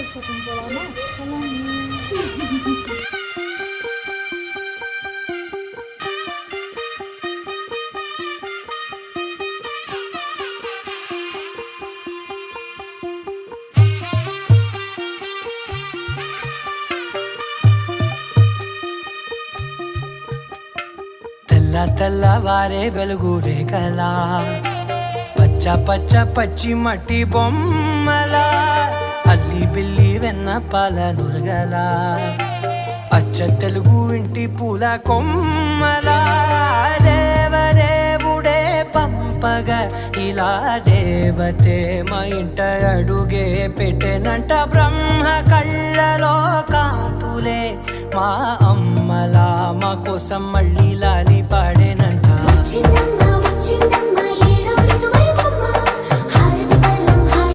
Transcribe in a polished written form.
Shopping పోదామా? తెల్లవారే వెలుగు రేఖలా పచ్చ పచ్చ పచ్చి మట్టి బొమ్మలా అల్లి బిల్లి వెన్న పాల నురగలా అచ్చ తెలుగు ఇంటి పూల కొమ్మలా దేవదేవుడే పంపగా ఇలా దేవతే మా ఇంట అడుగే పెట్టెనంట బ్రహ్మ కళ్ళలో కాంతులే మా అమ్మలా మా కోసం మళ్ళీ లాలి పాడేనంట. వచ్చిందమ్మా వచ్చిందా